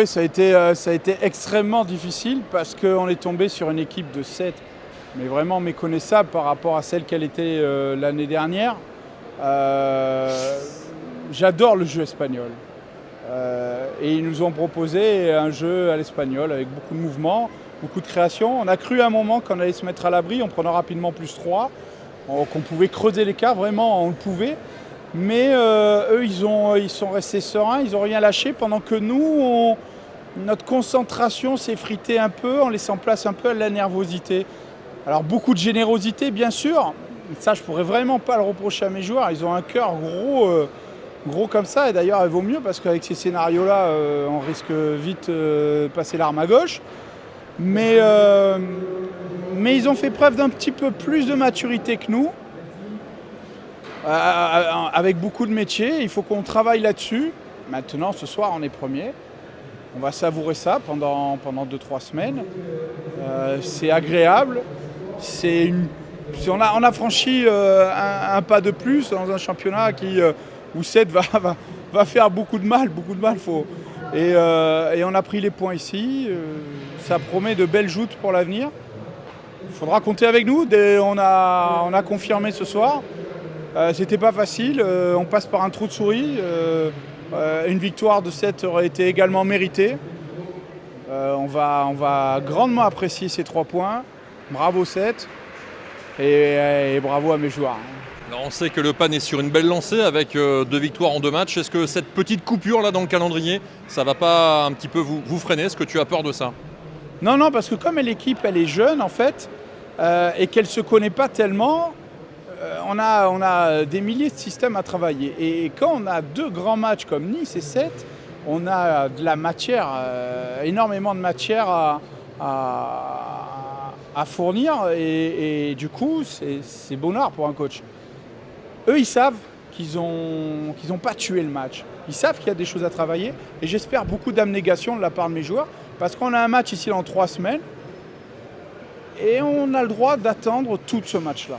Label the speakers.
Speaker 1: Oui, ça a été extrêmement difficile parce qu'on est tombé sur une équipe de 7, mais vraiment méconnaissable par rapport à celle qu'elle était l'année dernière. J'adore le jeu espagnol. Et ils nous ont proposé un jeu à l'espagnol avec beaucoup de mouvements, beaucoup de création. On a cru à un moment qu'on allait se mettre à l'abri, on prenait rapidement +3, qu'on pouvait creuser l'écart, vraiment on le pouvait. Mais eux, ils sont restés sereins, ils n'ont rien lâché, pendant que nous, notre concentration s'est effritée un peu en laissant place un peu à la nervosité. Alors beaucoup de générosité, bien sûr. Ça, je pourrais vraiment pas le reprocher à mes joueurs. Ils ont un cœur gros comme ça. Et d'ailleurs, il vaut mieux parce qu'avec ces scénarios-là, on risque vite de passer l'arme à gauche. Mais ils ont fait preuve d'un petit peu plus de maturité que nous. Avec beaucoup de métiers, il faut qu'on travaille là-dessus. Maintenant, ce soir, on est premier. On va savourer ça pendant 2-3 semaines. C'est agréable. On a franchi un pas de plus dans un championnat où 7 va faire beaucoup de mal. Et on a pris les points ici. Ça promet de belles joutes pour l'avenir. Il faudra compter avec nous. On a confirmé ce soir. C'était pas facile, on passe par un trou de souris. Une victoire de 7 aurait été également méritée. On va grandement apprécier ces 3 points. Bravo 7 et bravo à mes joueurs.
Speaker 2: Alors on sait que le PAN est sur une belle lancée avec 2 victoires en 2 matchs. Est-ce que cette petite coupure là dans le calendrier, ça va pas un petit peu vous freiner? Est-ce que tu as peur de ça?
Speaker 1: Non, parce que comme l'équipe elle est jeune en fait, et qu'elle ne se connaît pas tellement, on a des milliers de systèmes à travailler. Et quand on a 2 grands matchs comme Nice et 7, on a de la matière, énormément de matière à fournir. Et du coup, c'est bonheur pour un coach. Eux, ils savent qu'ils n'ont pas tué le match. Ils savent qu'il y a des choses à travailler. Et j'espère beaucoup d'abnégation de la part de mes joueurs. Parce qu'on a un match ici dans 3 semaines. Et on a le droit d'attendre tout ce match-là.